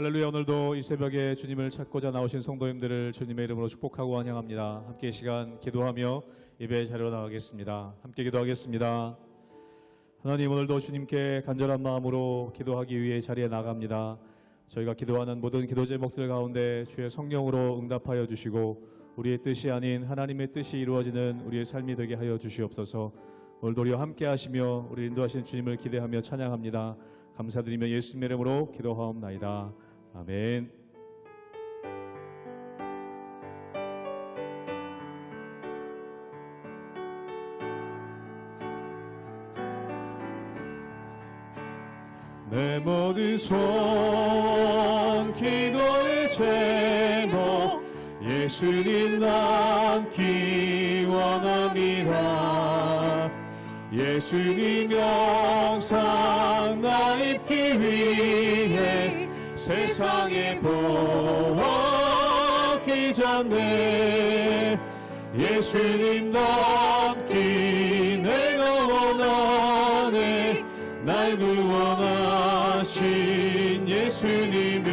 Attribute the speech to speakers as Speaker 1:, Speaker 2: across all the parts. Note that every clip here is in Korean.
Speaker 1: 할렐루야. 오늘도 이 새벽에 주님을 찾고자 나오신 성도님들을 주님의 이름으로 축복하고 환영합니다. 함께 이 시간 기도하며 예배 자리로 나가겠습니다. 함께 기도하겠습니다. 하나님, 오늘도 주님께 간절한 마음으로 기도하기 위해 자리에 나갑니다. 저희가 기도하는 모든 기도 제목들 가운데 주의 성령으로 응답하여 주시고 우리의 뜻이 아닌 하나님의 뜻이 이루어지는 우리의 삶이 되게 하여 주시옵소서. 오늘도 우리와 함께 하시며 우리 인도하시는 주님을 기대하며 찬양합니다. 감사드리며 예수님의 이름으로 기도하옵나이다. 아멘. 내 모든 소원 기도의 제목 예수님 남기 원합니다. 예수님 영상 나 입기 위해 세상에 보았기 전에 예수님 닮기 내가 원하네. 날 구원하신 예수님을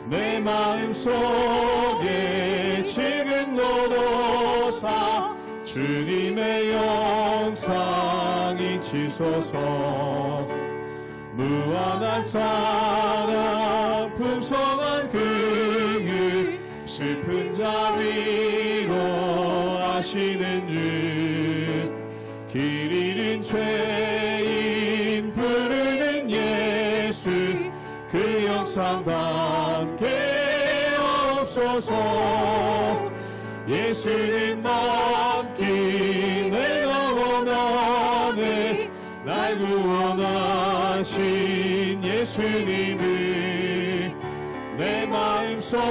Speaker 1: 내 마음속에 지금 너로사 주님의 영상 잊히소서. 무한한 사랑 풍성한 긍휼 슬픈 자 위로하시는 주 길 잃은 죄인 부르는 예수 그 영상 담게 없소서. 예수님 남기 내가 원하네. 날 구원하신 예수님을 내 마음속에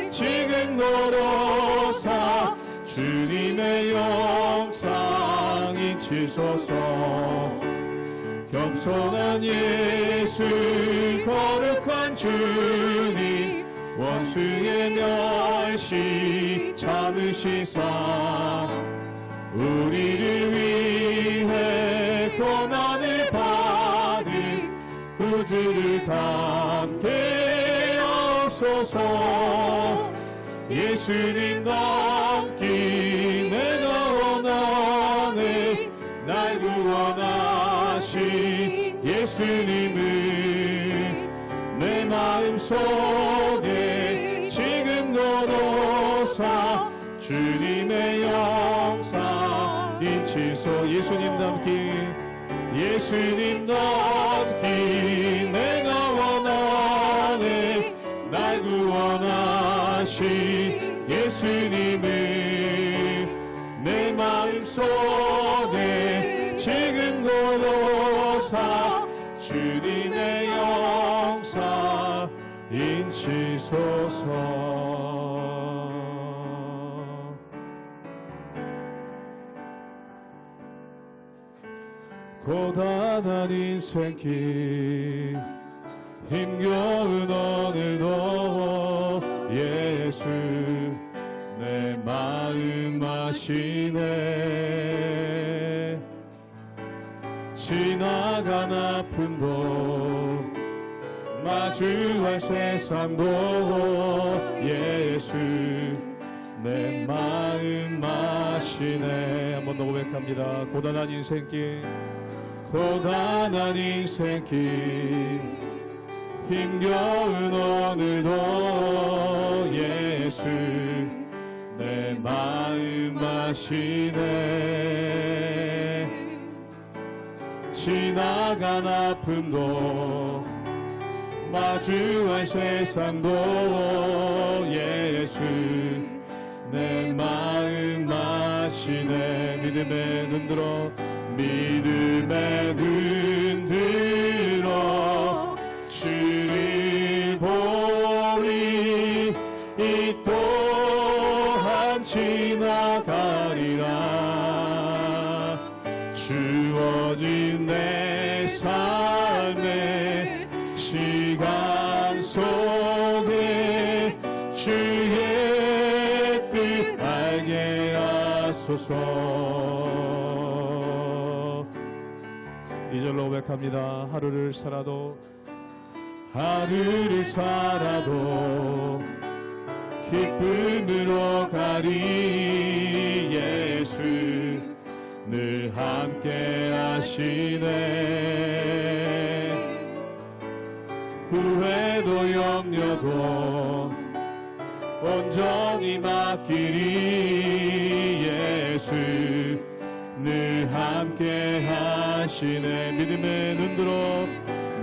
Speaker 1: 지금 너로사 주님의 영상 잊히소서. 겸손한 예수 거룩한 주님 원수의 멸시 참으시사 우리를 위해 고난을 받은 구주를 담게 없소서. 예수님 닮기 내가 원하네. 날 구원하신 예수님을 내 마음속에 지금 너로사 주님의 영상 잊히소. 예수님 닮기 예수님 닮기 내가 원하네. 날 구원하신 예수님을 내 마음속에 지금 너로사 주님의 영상 잊히소서. 고단한 인생길 힘겨운 오늘도 예수 내 마음 아시네. 지나간 아픔도 마주할 세상도 예수 내 마음 아시네. 한 번 더 고백합니다. 고단한 인생길 고단한 인생길 힘겨운 오늘도 예수 내 마음 아시네. 지나간 아픔도 마주할 세상도 예수 내 마음 아시네. 믿음의 눈 들어 믿음의 눈 들어 주를 보리. 이 또한 지나가리라. 주어진 내 삶의 시간 속에 주의 뜻 알게 하소서. 2절로 고백합니다. 하루를 살아도 하루를 살아도 기쁨으로 가리. 예수 늘 함께 하시네. 후회도 염려도 온전히 맡기리. 예수 늘 함께 하시네. 믿음의 눈 들어,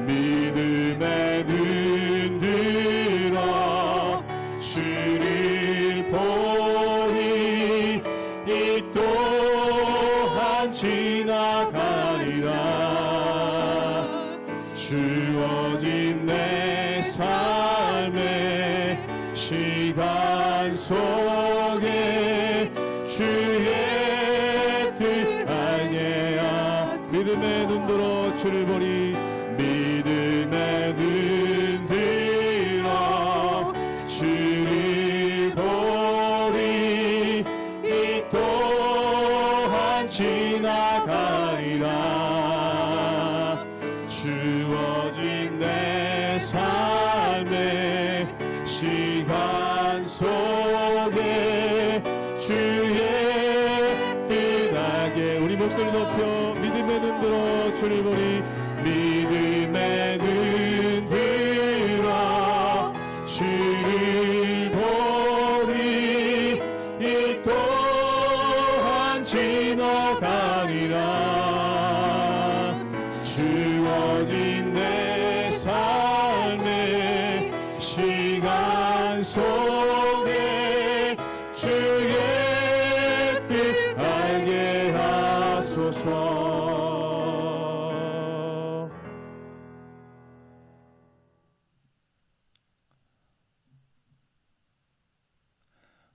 Speaker 1: 믿음의 눈 들어 주를 보리. 이 또한 지나가리라. 주어진 내 삶의 시간 속에 주의 뜻 알게 하. 믿음의 눈 들어 주를 보리. 믿음의 눈 들어 주를 보리. 이 또한 지나가리라. 주어진 내 삶의 시간 속에 주의 뜻 알게. 우리 목소리 높여 믿음의 눈 들어 주를 보리. 믿음의 눈 들어 주를 보리. 이 또한 지나가리라. 주어진 내 삶의 시간 속에 주의 뜻 알게 하소서.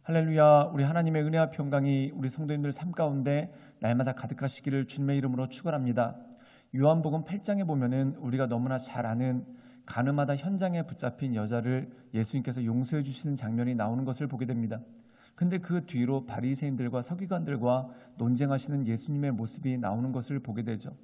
Speaker 2: 할렐루야. 우리 하나님의 은혜와 평강이 우리 성도님들 삶 가운데 날마다 가득하시기를 주님의 이름으로 축원합니다. 요한복음 8장에 보면은 우리가 너무나 잘 아는 가늠하다 현장에 붙잡힌 여자를 예수님께서 용서해 주시는 장면이 나오는 것을 보게 됩니다. 근데 그 뒤로 바리새인들과 서기관들과 논쟁하시는 예수님의 모습이 나오는 것을 보게 되죠.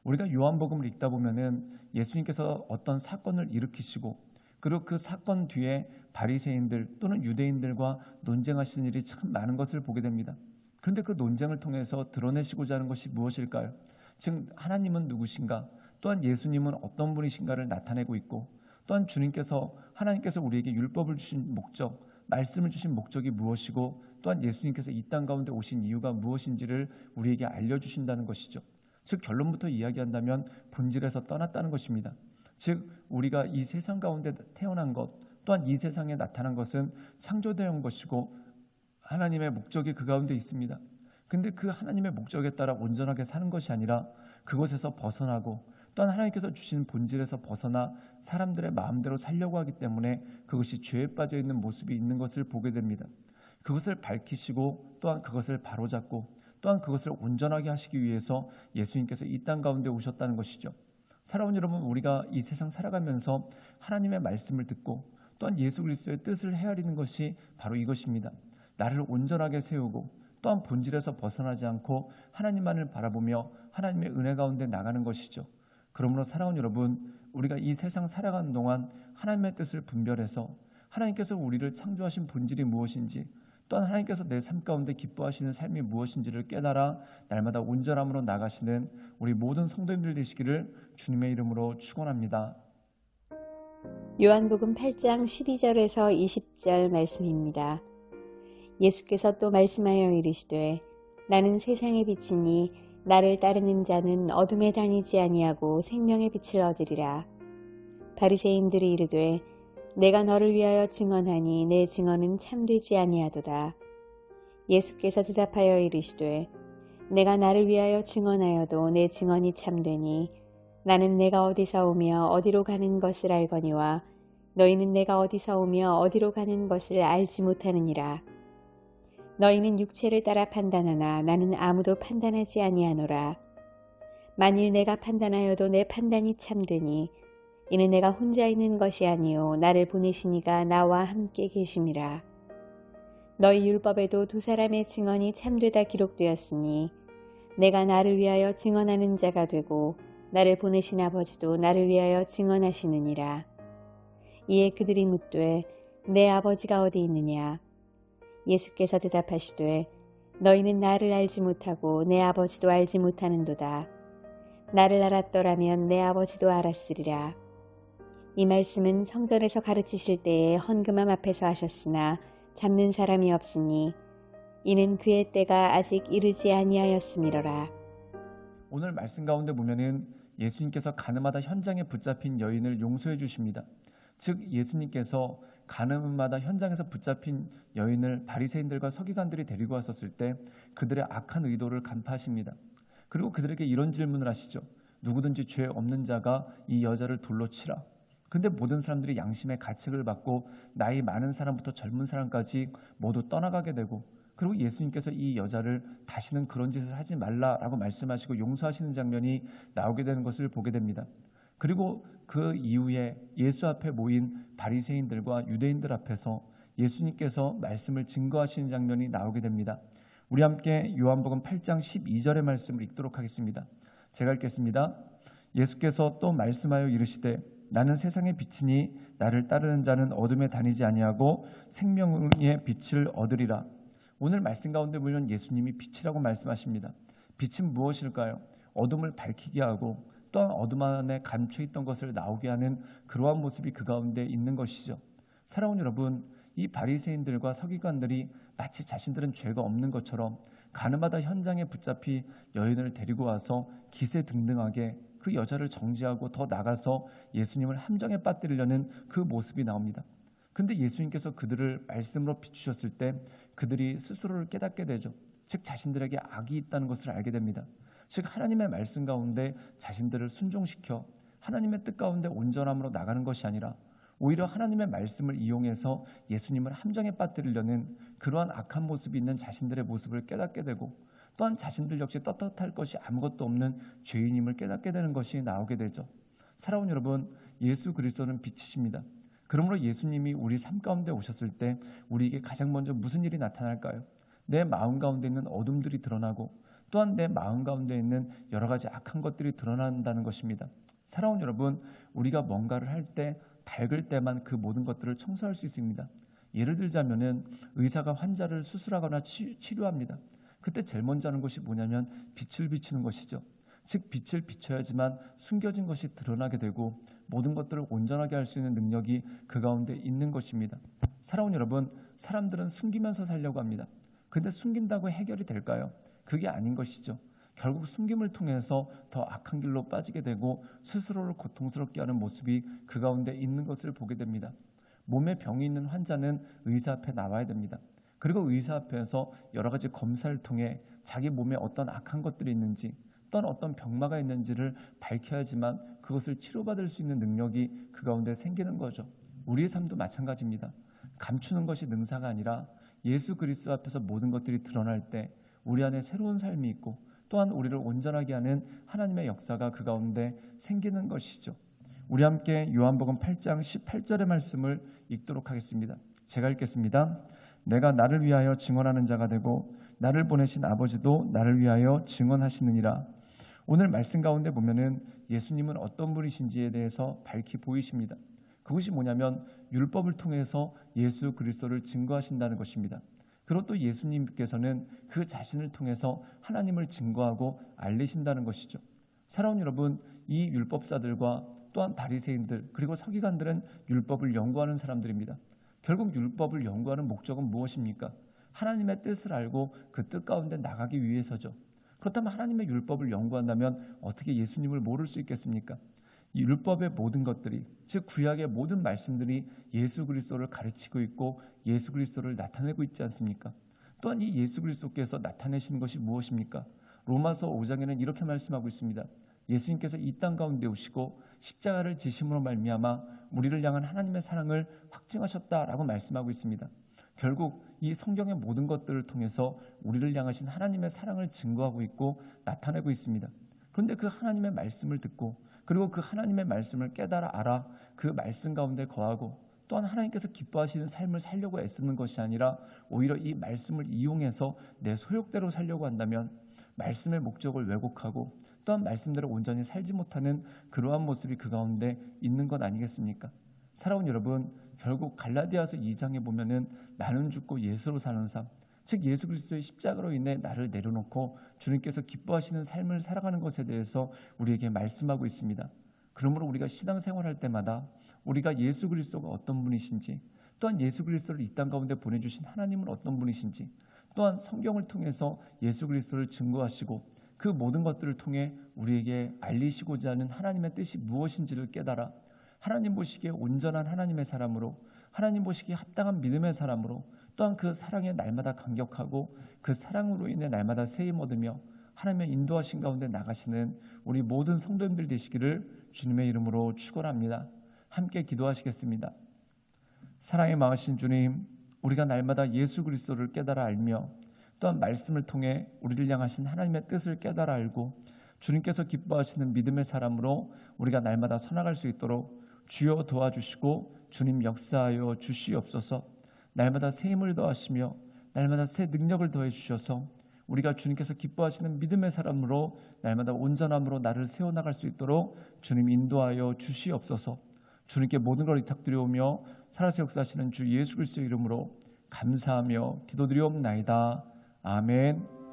Speaker 2: 우리가 요한복음을 읽다 보면은 예수님께서 어떤 사건을 일으키시고 그리고 그 사건 뒤에 바리새인들 또는 유대인들과 논쟁하시는 일이 참 많은 것을 보게 됩니다. 그런데 그 논쟁을 통해서 드러내시고자 하는 것이 무엇일까요? 즉 하나님은 누구신가? 또한 예수님은 어떤 분이신가를 나타내고 있고, 또한 주님께서 하나님께서 우리에게 율법을 주신 목적, 말씀을 주신 목적이 무엇이고, 또한 예수님께서 이 땅 가운데 오신 이유가 무엇인지를 우리에게 알려주신다는 것이죠. 즉 결론부터 이야기한다면 본질에서 떠났다는 것입니다. 즉 우리가 이 세상 가운데 태어난 것, 또한 이 세상에 나타난 것은 창조되어 온 것이고 하나님의 목적이 그 가운데 있습니다. 근데 그 하나님의 목적에 따라 온전하게 사는 것이 아니라 그것에서 벗어나고 또한 하나님께서 주신 본질에서 벗어나 사람들의 마음대로 살려고 하기 때문에 그것이 죄에 빠져 있는 모습이 있는 것을 보게 됩니다. 그것을 밝히시고 또한 그것을 바로잡고 또한 그것을 온전하게 하시기 위해서 예수님께서 이 땅 가운데 오셨다는 것이죠. 사랑하는 여러분, 우리가 이 세상 살아가면서 하나님의 말씀을 듣고 또한 예수 그리스도의 뜻을 헤아리는 것이 바로 이것입니다. 나를 온전하게 세우고 또한 본질에서 벗어나지 않고 하나님만을 바라보며 하나님의 은혜 가운데 나가는 것이죠. 그러므로 사랑하는 여러분, 우리가 이 세상 살아가는 동안 하나님의 뜻을 분별해서 하나님께서 우리를 창조하신 본질이 무엇인지, 또한 하나님께서 내 삶 가운데 기뻐하시는 삶이 무엇인지를 깨달아 날마다 온전함으로 나가시는 우리 모든 성도님들 되시기를 주님의 이름으로 축원합니다.
Speaker 3: 요한복음 8장 12절에서 20절 말씀입니다. 예수께서 또 말씀하여 이르시되 나는 세상의 빛이니 나를 따르는 자는 어둠에 다니지 아니하고 생명의 빛을 얻으리라. 바리새인들이 이르되 내가 너를 위하여 증언하니 내 증언은 참되지 아니하도다. 예수께서 대답하여 이르시되 내가 나를 위하여 증언하여도 내 증언이 참되니 나는 내가 어디서 오며 어디로 가는 것을 알거니와 너희는 내가 어디서 오며 어디로 가는 것을 알지 못하느니라. 너희는 육체를 따라 판단하나 나는 아무도 판단하지 아니하노라. 만일 내가 판단하여도 내 판단이 참되니 이는 내가 혼자 있는 것이 아니요 나를 보내시니가 나와 함께 계심이라. 너희 율법에도 두 사람의 증언이 참되다 기록되었으니 내가 나를 위하여 증언하는 자가 되고 나를 보내신 아버지도 나를 위하여 증언하시느니라. 이에 그들이 묻되 내 아버지가 어디 있느냐? 예수께서 대답하시되 너희는 나를 알지 못하고 내 아버지도 알지 못하는도다. 나를 알았더라면 내 아버지도 알았으리라. 이 말씀은 성전에서 가르치실 때에 헌금함 앞에서 하셨으나 잡는 사람이 없으니 이는 그의 때가 아직 이르지 아니하였음이로라.
Speaker 2: 오늘 말씀 가운데 보면은 예수님께서 가늠하다 현장에 붙잡힌 여인을 용서해 주십니다. 즉 예수님께서 가늠하다 현장에서 붙잡힌 여인을 바리새인들과 서기관들이 데리고 왔었을 때 그들의 악한 의도를 간파하십니다. 그리고 그들에게 이런 질문을 하시죠. 누구든지 죄 없는 자가 이 여자를 돌로 치라. 근데 모든 사람들이 양심의 가책을 받고 나이 많은 사람부터 젊은 사람까지 모두 떠나가게 되고, 그리고 예수님께서 이 여자를 다시는 그런 짓을 하지 말라라고 말씀하시고 용서하시는 장면이 나오게 되는 것을 보게 됩니다. 그리고 그 이후에 예수 앞에 모인 바리새인들과 유대인들 앞에서 예수님께서 말씀을 증거하시는 장면이 나오게 됩니다. 우리 함께 요한복음 8장 12절의 말씀을 읽도록 하겠습니다. 제가 읽겠습니다. 예수께서 또 말씀하여 이르시되 나는 세상의 빛이니 나를 따르는 자는 어둠에 다니지 아니하고 생명의 빛을 얻으리라. 오늘 말씀 가운데 보면 예수님이 빛이라고 말씀하십니다. 빛은 무엇일까요? 어둠을 밝히게 하고 또한 어둠 안에 감춰 있던 것을 나오게 하는 그러한 모습이 그 가운데 있는 것이죠. 사랑하는 여러분, 이 바리새인들과 서기관들이 마치 자신들은 죄가 없는 것처럼 가늠하다 현장에 붙잡히 여인을 데리고 와서 기세등등하게 그 여자를 정죄하고 더 나가서 예수님을 함정에 빠뜨리려는 그 모습이 나옵니다. 근데 예수님께서 그들을 말씀으로 비추셨을 때 그들이 스스로를 깨닫게 되죠. 즉 자신들에게 악이 있다는 것을 알게 됩니다. 즉 하나님의 말씀 가운데 자신들을 순종시켜 하나님의 뜻 가운데 온전함으로 나가는 것이 아니라 오히려 하나님의 말씀을 이용해서 예수님을 함정에 빠뜨리려는 그러한 악한 모습이 있는 자신들의 모습을 깨닫게 되고, 또한 자신들 역시 떳떳할 것이 아무것도 없는 죄인임을 깨닫게 되는 것이 나오게 되죠. 사랑하는 여러분, 예수 그리스도는 빛이십니다. 그러므로 예수님이 우리 삶 가운데 오셨을 때 우리에게 가장 먼저 무슨 일이 나타날까요? 내 마음 가운데 있는 어둠들이 드러나고 또한 내 마음 가운데 있는 여러 가지 악한 것들이 드러난다는 것입니다. 사랑하는 여러분, 우리가 뭔가를 할 때 밝을 때만 그 모든 것들을 청소할 수 있습니다. 예를 들자면은 의사가 환자를 수술하거나 치료합니다. 그때 제일 먼저 하는 것이 뭐냐면 빛을 비추는 것이죠. 즉 빛을 비춰야지만 숨겨진 것이 드러나게 되고 모든 것들을 온전하게 할 수 있는 능력이 그 가운데 있는 것입니다. 사랑하는 여러분, 사람들은 숨기면서 살려고 합니다. 그런데 숨긴다고 해결이 될까요? 그게 아닌 것이죠. 결국 숨김을 통해서 더 악한 길로 빠지게 되고 스스로를 고통스럽게 하는 모습이 그 가운데 있는 것을 보게 됩니다. 몸에 병이 있는 환자는 의사 앞에 나와야 됩니다. 그리고 의사 앞에서 여러 가지 검사를 통해 자기 몸에 어떤 악한 것들이 있는지 또한 어떤 병마가 있는지를 밝혀야지만 그것을 치료받을 수 있는 능력이 그 가운데 생기는 거죠. 우리의 삶도 마찬가지입니다. 감추는 것이 능사가 아니라 예수 그리스도 앞에서 모든 것들이 드러날 때 우리 안에 새로운 삶이 있고 또한 우리를 온전하게 하는 하나님의 역사가 그 가운데 생기는 것이죠. 우리 함께 요한복음 8장 18절의 말씀을 읽도록 하겠습니다. 제가 읽겠습니다. 내가 나를 위하여 증언하는 자가 되고 나를 보내신 아버지도 나를 위하여 증언하시느니라. 오늘 말씀 가운데 보면은 예수님은 어떤 분이신지에 대해서 밝히 보이십니다. 그것이 뭐냐면 율법을 통해서 예수 그리스도를 증거하신다는 것입니다. 그리고 또 예수님께서는 그 자신을 통해서 하나님을 증거하고 알리신다는 것이죠. 사랑하는 여러분, 이 율법사들과 또한 바리새인들 그리고 서기관들은 율법을 연구하는 사람들입니다. 결국 율법을 연구하는 목적은 무엇입니까? 하나님의 뜻을 알고 그 뜻 가운데 나가기 위해서죠. 그렇다면 하나님의 율법을 연구한다면 어떻게 예수님을 모를 수 있겠습니까? 이 율법의 모든 것들이, 즉 구약의 모든 말씀들이 예수 그리스도를 가르치고 있고 예수 그리스도를 나타내고 있지 않습니까? 또한 이 예수 그리스도께서 나타내시는 것이 무엇입니까? 로마서 5장에는 이렇게 말씀하고 있습니다. 예수님께서 이 땅 가운데 오시고 십자가를 지심으로 말미암아 우리를 향한 하나님의 사랑을 확증하셨다라고 말씀하고 있습니다. 결국 이 성경의 모든 것들을 통해서 우리를 향하신 하나님의 사랑을 증거하고 있고 나타내고 있습니다. 그런데 그 하나님의 말씀을 듣고 그리고 그 하나님의 말씀을 깨달아 알아 그 말씀 가운데 거하고 또한 하나님께서 기뻐하시는 삶을 살려고 애쓰는 것이 아니라 오히려 이 말씀을 이용해서 내 소욕대로 살려고 한다면 말씀의 목적을 왜곡하고 또한 말씀대로 온전히 살지 못하는 그러한 모습이 그 가운데 있는 것 아니겠습니까? 사랑하는 여러분, 결국 갈라디아서 2장에 보면은 나는 죽고 예수로 사는 삶, 즉 예수 그리스도의 십자가로 인해 나를 내려놓고 주님께서 기뻐하시는 삶을 살아가는 것에 대해서 우리에게 말씀하고 있습니다. 그러므로 우리가 신앙생활할 때마다 우리가 예수 그리스도가 어떤 분이신지, 또한 예수 그리스도를 이 땅 가운데 보내주신 하나님은 어떤 분이신지, 또한 성경을 통해서 예수 그리스도를 증거하시고 그 모든 것들을 통해 우리에게 알리시고자 하는 하나님의 뜻이 무엇인지를 깨달아 하나님 보시기에 온전한 하나님의 사람으로, 하나님 보시기에 합당한 믿음의 사람으로, 또한 그 사랑에 날마다 감격하고 그 사랑으로 인해 날마다 세임 얻으며 하나님의 인도하신 가운데 나가시는 우리 모든 성도님들 되시기를 주님의 이름으로 축원합니다. 함께 기도하시겠습니다. 사랑에 망하신 주님, 우리가 날마다 예수 그리스도를 깨달아 알며 또한 말씀을 통해 우리를 향하신 하나님의 뜻을 깨달아 알고 주님께서 기뻐하시는 믿음의 사람으로 우리가 날마다 서나갈 수 있도록 주여 도와주시고 주님 역사하여 주시옵소서. 날마다 새 힘을 더하시며 날마다 새 능력을 더해 주셔서 우리가 주님께서 기뻐하시는 믿음의 사람으로 날마다 온전함으로 나를 세워나갈 수 있도록 주님 인도하여 주시옵소서. 주님께 모든 걸 위탁드려오며 살아서 역사하시는 주 예수 그리스도의 이름으로 감사하며 기도드리옵나이다. 아멘.